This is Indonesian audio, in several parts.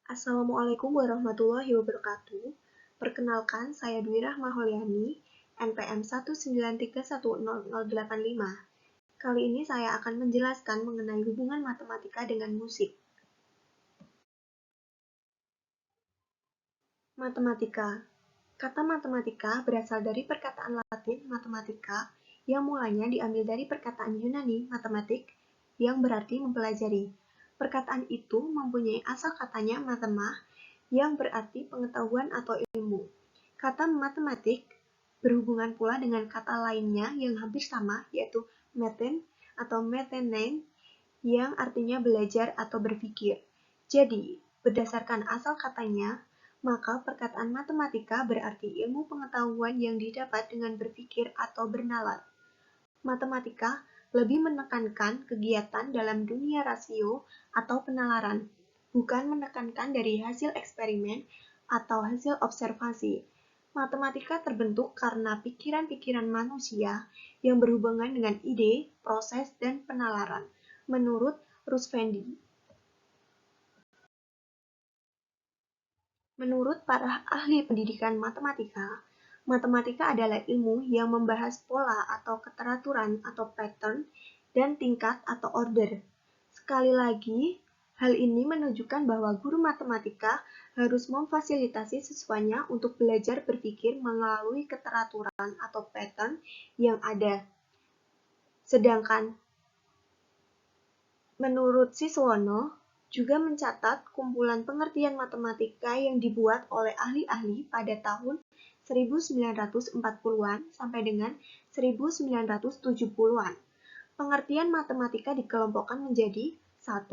Assalamualaikum warahmatullahi wabarakatuh. Perkenalkan, saya Dwi Rahma Holyani, NPM 193100085. Kali ini saya akan menjelaskan mengenai hubungan matematika dengan musik. Matematika. Kata matematika berasal dari perkataan Latin matematika yang mulanya diambil dari perkataan Yunani matematik yang berarti mempelajari. Perkataan itu mempunyai asal katanya mathema yang berarti pengetahuan atau ilmu. Kata matematik berhubungan pula dengan kata lainnya yang hampir sama, yaitu meten atau methenein yang artinya belajar atau berpikir. Jadi, berdasarkan asal katanya, maka perkataan matematika berarti ilmu pengetahuan yang didapat dengan berpikir atau bernalar. Matematika lebih menekankan kegiatan dalam dunia rasio atau penalaran, bukan menekankan dari hasil eksperimen atau hasil observasi. Matematika terbentuk karena pikiran-pikiran manusia yang berhubungan dengan ide, proses, dan penalaran, menurut Rusvendi. Menurut para ahli pendidikan matematika, matematika adalah ilmu yang membahas pola atau keteraturan atau pattern dan tingkat atau order. Sekali lagi, hal ini menunjukkan bahwa guru matematika harus memfasilitasi siswanya untuk belajar berpikir melalui keteraturan atau pattern yang ada. Sedangkan menurut Siswono, juga mencatat kumpulan pengertian matematika yang dibuat oleh ahli-ahli pada tahun 1940-an sampai dengan 1970-an. Pengertian matematika dikelompokkan menjadi 1.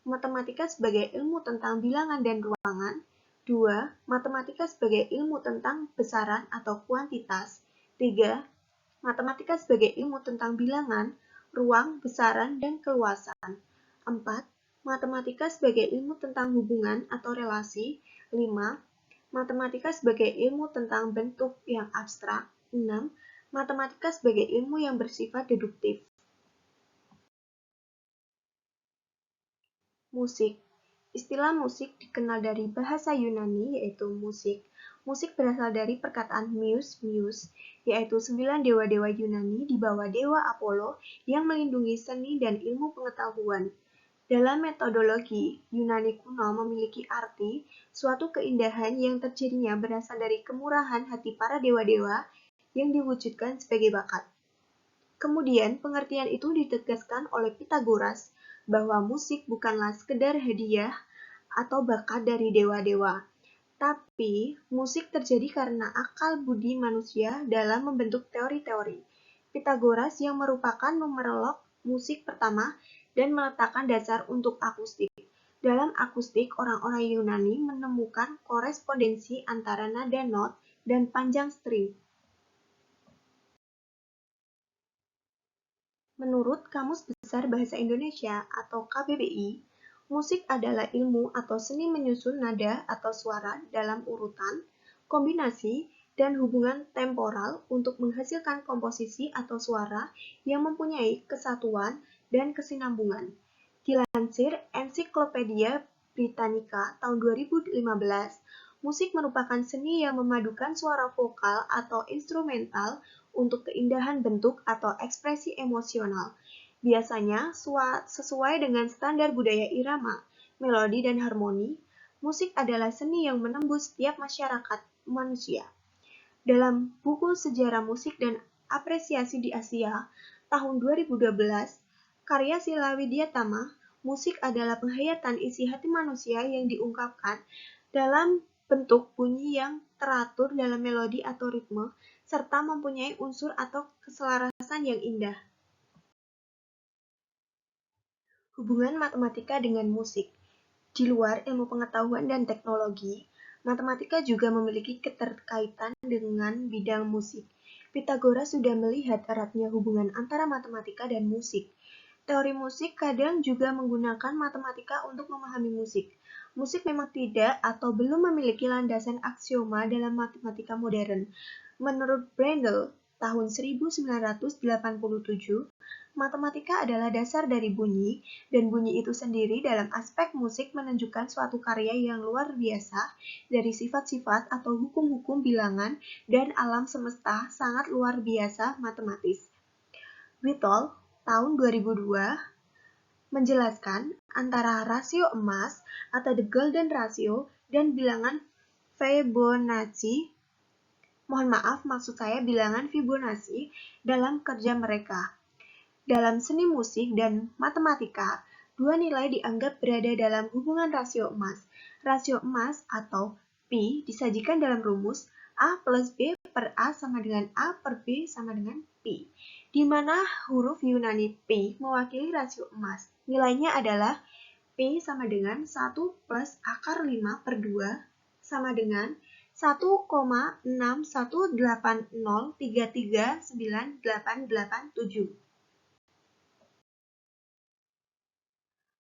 Matematika sebagai ilmu tentang bilangan dan ruangan. 2. Matematika sebagai ilmu tentang besaran atau kuantitas. 3. Matematika sebagai ilmu tentang bilangan, ruang, besaran, dan keluasan. 4. Matematika sebagai ilmu tentang hubungan atau relasi. 5. Matematika sebagai ilmu tentang bentuk yang abstrak. 6. Matematika sebagai ilmu yang bersifat deduktif. Musik. Istilah musik dikenal dari bahasa Yunani yaitu musik. Musik berasal dari perkataan muse, yaitu 9 dewa-dewa Yunani di bawah dewa Apollo yang melindungi seni dan ilmu pengetahuan. Dalam metodologi Yunani kuno memiliki arti suatu keindahan yang terjadinya berasal dari kemurahan hati para dewa-dewa yang diwujudkan sebagai bakat. Kemudian pengertian itu ditegaskan oleh Pythagoras bahwa musik bukanlah sekedar hadiah atau bakat dari dewa-dewa, tapi musik terjadi karena akal budi manusia dalam membentuk teori-teori. Pythagoras yang merupakan numerolog musik pertama dan meletakkan dasar untuk akustik. Dalam akustik, orang-orang Yunani menemukan korespondensi antara nada not dan panjang string. Menurut Kamus Besar Bahasa Indonesia atau KBBI, musik adalah ilmu atau seni menyusun nada atau suara dalam urutan, kombinasi, dan hubungan temporal untuk menghasilkan komposisi atau suara yang mempunyai kesatuan dan kesinambungan. Dilansir Ensiklopedia Britannica tahun 2015, musik merupakan seni yang memadukan suara vokal atau instrumental untuk keindahan bentuk atau ekspresi emosional. Biasanya sesuai dengan standar budaya irama, melodi, dan harmoni, musik adalah seni yang menembus setiap masyarakat manusia. Dalam buku Sejarah Musik dan Apresiasi di Asia tahun 2012, karya Sila Widyatama, musik adalah penghayatan isi hati manusia yang diungkapkan dalam bentuk bunyi yang teratur dalam melodi atau ritme, serta mempunyai unsur atau keselarasan yang indah. Hubungan matematika dengan musik. Di luar ilmu pengetahuan dan teknologi, matematika juga memiliki keterkaitan dengan bidang musik. Pythagoras sudah melihat eratnya hubungan antara matematika dan musik. Teori musik kadang juga menggunakan matematika untuk memahami musik. Musik memang tidak atau belum memiliki landasan aksioma dalam matematika modern. Menurut Brendel, tahun 1987, matematika adalah dasar dari bunyi, dan bunyi itu sendiri dalam aspek musik menunjukkan suatu karya yang luar biasa dari sifat-sifat atau hukum-hukum bilangan dan alam semesta sangat luar biasa matematis. Whittle, tahun 2002, menjelaskan antara rasio emas atau the golden ratio dan bilangan Fibonacci, maksud saya bilangan Fibonacci dalam kerja mereka. Dalam seni musik dan matematika, dua nilai dianggap berada dalam hubungan rasio emas. Rasio emas atau Pi disajikan dalam rumus A plus B per A sama dengan A per B sama dengan Pi, di mana huruf Yunani Pi mewakili rasio emas. Nilainya adalah Pi sama dengan 1 plus akar 5 per 2 sama dengan 1,61803398887.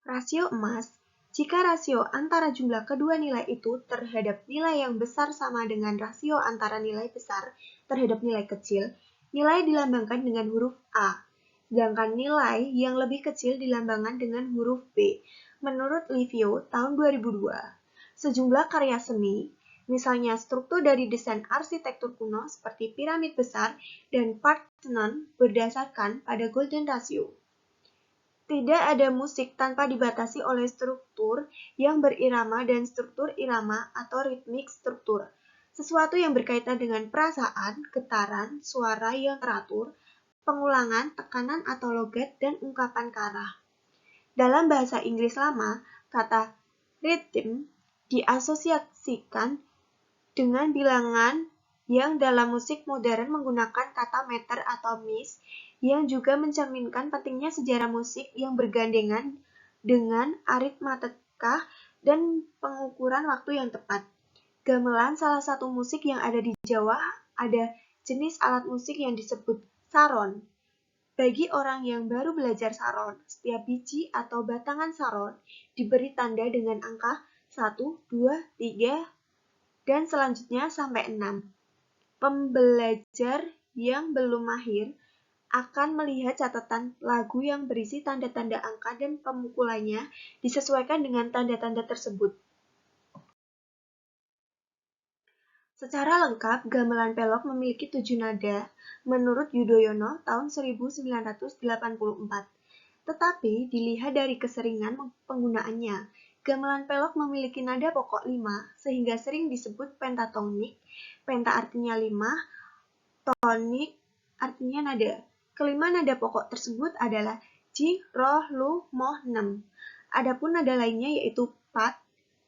Rasio emas, jika rasio antara jumlah kedua nilai itu terhadap nilai yang besar sama dengan rasio antara nilai besar terhadap nilai kecil, nilai dilambangkan dengan huruf A, sedangkan nilai yang lebih kecil dilambangkan dengan huruf B. Menurut Livio tahun 2002, sejumlah karya seni, misalnya struktur dari desain arsitektur kuno seperti piramid besar dan Parthenon berdasarkan pada golden ratio. Tidak ada musik tanpa dibatasi oleh struktur yang berirama dan struktur irama atau ritmik struktur. Sesuatu yang berkaitan dengan perasaan, getaran, suara yang teratur, pengulangan, tekanan atau logat, dan ungkapan kata. Dalam bahasa Inggris lama, kata rhythm diasosiasikan dengan bilangan yang dalam musik modern menggunakan kata meter atau miss, yang juga mencerminkan pentingnya sejarah musik yang bergandengan dengan aritmatika dan pengukuran waktu yang tepat. Gamelan salah satu musik yang ada di Jawa ada jenis alat musik yang disebut saron. Bagi orang yang baru belajar saron, setiap biji atau batangan saron diberi tanda dengan angka 1, 2, 3, dan selanjutnya sampai 6. Pembelajar yang belum mahir akan melihat catatan lagu yang berisi tanda-tanda angka dan pemukulannya disesuaikan dengan tanda-tanda tersebut. Secara lengkap, gamelan pelok memiliki 7 nada menurut Yudhoyono tahun 1984. Tetapi dilihat dari keseringan penggunaannya, gamelan pelok memiliki nada pokok 5 sehingga sering disebut pentatonik. Penta artinya 5, tonik artinya nada. Kelima nada pokok tersebut adalah Ji, Ro, Lu, Moh, Nem. Adapun nada lainnya yaitu Pat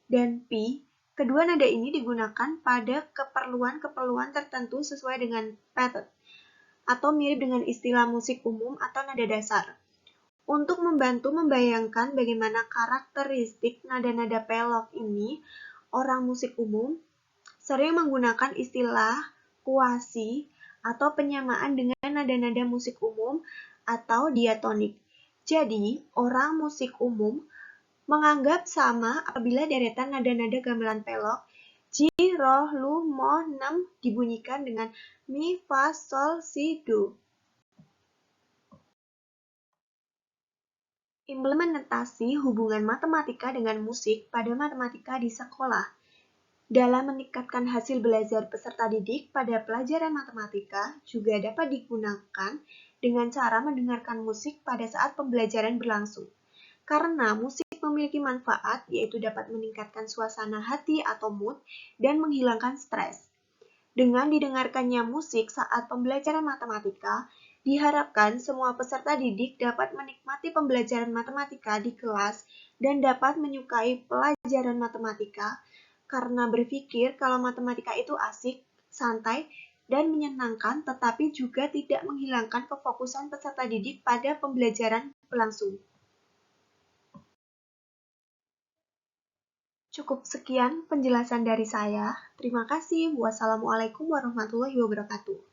dan Pi. Kedua nada ini digunakan pada keperluan-keperluan tertentu sesuai dengan pattern, atau mirip dengan istilah musik umum atau nada dasar. Untuk membantu membayangkan bagaimana karakteristik nada-nada pelok ini, orang musik umum sering menggunakan istilah kuasi atau penyamaan dengan nada-nada musik umum atau diatonik. Jadi, orang musik umum menganggap sama apabila deretan nada-nada gamelan pelok Ji, Ro, Lu, Mo, Nem dibunyikan dengan Mi, Fa, Sol, Si, Do. Implementasi hubungan matematika dengan musik pada matematika di sekolah. Dalam meningkatkan hasil belajar peserta didik pada pelajaran matematika juga dapat digunakan dengan cara mendengarkan musik pada saat pembelajaran berlangsung. Karena musik memiliki manfaat, yaitu dapat meningkatkan suasana hati atau mood dan menghilangkan stres. Dengan didengarkannya musik saat pembelajaran matematika, diharapkan semua peserta didik dapat menikmati pembelajaran matematika di kelas dan dapat menyukai pelajaran matematika karena berpikir kalau matematika itu asik, santai, dan menyenangkan, tetapi juga tidak menghilangkan kefokusan peserta didik pada pembelajaran berlangsung. Cukup sekian penjelasan dari saya. Terima kasih. Wassalamualaikum warahmatullahi wabarakatuh.